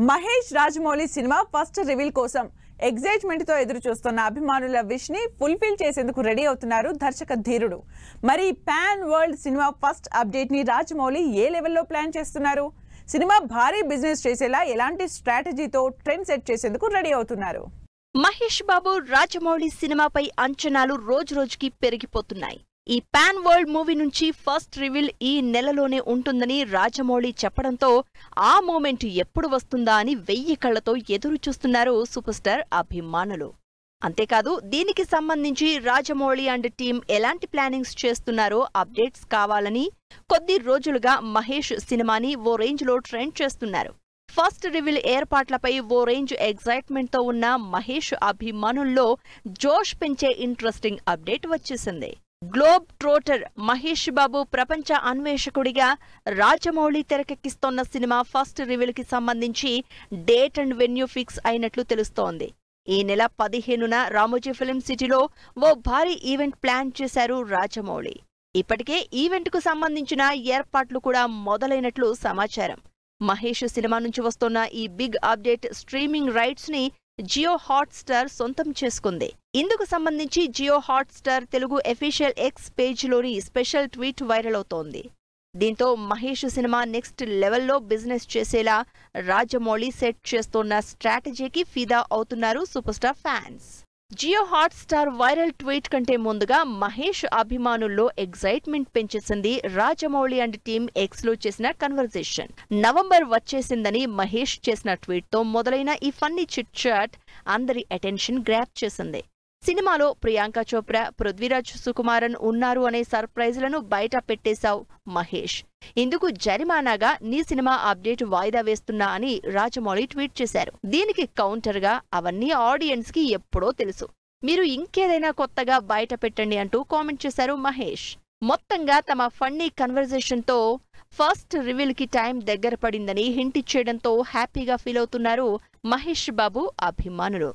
Mahesh Rajamouli cinema first reveal కోసం excitement తో ఎదురు చూస్తున్న అభిమానుల విష్ ని ఫుల్ఫిల్ చేసేందుకు రెడీ అవుతున్నారు దర్శక ధీరుడు. మరి pan world cinema first update ని రాజమౌళి ఏ లెవెల్లో ప్లాన్ చేస్తున్నారు? సినిమా భారీ బిజినెస్ చేసేలా ఎలాంటి స్ట్రాటజీతో ట్రెండ్ సెట్ చేసేందుకు రెడీ అవుతున్నారు? మహేష్ బాబు రాజమౌళి సినిమాపై అంచనాలు రోజురోజుకి పెరిగిపోతున్నాయి. ఈ పాన్ వరల్డ్ మూవీ నుంచి ఫస్ట్ రివీల్ ఈ నెలలోనే ఉంటుందని రాజమౌళి చెప్పడంతో ఆ మూమెంట్ ఎప్పుడు వస్తుందా అని 1000 కళ్లతో ఎదురు చూస్తున్నారు సూపర్ స్టార్ అభిమానులు. అంతేకాదు దీనికి సంబంధించి రాజమౌళి అండ్ టీం ఎలాంటి ప్లానింగ్స్ చేస్తున్నారో అప్డేట్స్ కావాలని కొద్ది రోజులుగా మహేష్ సినిమాని ఓ రేంజ్ లో ట్రెండ్ చేస్తున్నారు. ఫస్ట్ రివీల్ ఏర్పాట్లపై ఓ రేంజ్ ఎగ్జైట్మెంట్ తో ఉన్న మహేష్ అభిమానుల్లో జోష్ పెంచే ఇంట్రెస్టింగ్ అప్డేట్ వచ్చేసింది. గ్లోబ్ ట్రోటర్ మహేష్ బాబు ప్రపంచ అన్వేషకుడిగా రాజమౌళి తెరకెక్కిస్తోన్న సినిమా ఫస్ట్ రివీల్ కి సంబంధించి డేట్ అండ్ వెన్యూ ఫిక్స్ అయినట్లు తెలుస్తోంది. ఈ నెల 15న రామోజీ ఫిల్మ్ సిటీలో ఓ భారీ ఈవెంట్ ప్లాన్ చేశారు రాజమౌళి. ఇప్పటికే ఈవెంట్ కు సంబంధించిన ఏర్పాట్లు కూడా మొదలైనట్లు సమాచారం. మహేష్ సినిమా నుంచి వస్తున్న ఈ బిగ్ అప్డేట్ స్ట్రీమింగ్ రైట్స్ ని జియో హాట్స్టార్ సొంతం చేసుకుంది. ఇందుకు సంబంధించి Jio Hotstar Telugu official X పేజ్లోని స్పెషల్ ట్వీట్ వైరల్ అవుతోంది. దీంతో మహేష్ సినిమా నెక్స్ట్ లెవెల్లో బిజినెస్ చేసేలా రాజమౌళి సెట్ చేస్తోన్న స్ట్రాటజీకి ఫిదా అవుతున్నారు super star fans. Jio Hotstar viral tweet కంటే ముందుగా మహేష్ అభిమానుల్లో ఎగ్జైట్మెంట్ పెంచేసింది రాజమౌళి అండ్ టీం ఎక్స్ లో చేసిన కన్వర్జేషన్. నవంబర్ వచ్చేసిందని మహేష్ చేసిన ట్వీట్ తో మొదలైన ఈ ఫన్నీ చిట్ చాట్ అందరి అటెన్షన్ గ్రాప్ చేసింది. సినిమాలో ప్రియాంక చోప్రా, పృథ్వీరాజ్ సుకుమారన్ ఉన్నారు అనే సర్ప్రైజ్లను బయట పెట్టేశావు మహేష్. ఇందుకు జరిమానాగా నీ సినిమా అప్డేట్ వాయిదా వేస్తున్నా అని రాజమౌళి ట్వీట్ చేశారు. దీనికి కౌంటర్ గా అవన్నీ ఆడియన్స్ కి ఎప్పుడో తెలుసు, మీరు ఇంకేదైనా కొత్తగా బయట పెట్టండి అంటూ కామెంట్ చేశారు మహేష్. మొత్తంగా తమ ఫన్నీ కన్వర్జేషన్ తో ఫస్ట్ రివీల్ కి టైం దగ్గర పడిందని హింట్ ఇచ్చేయడంతో హ్యాపీగా ఫీల్ అవుతున్నారు మహేష్ బాబు అభిమానులు.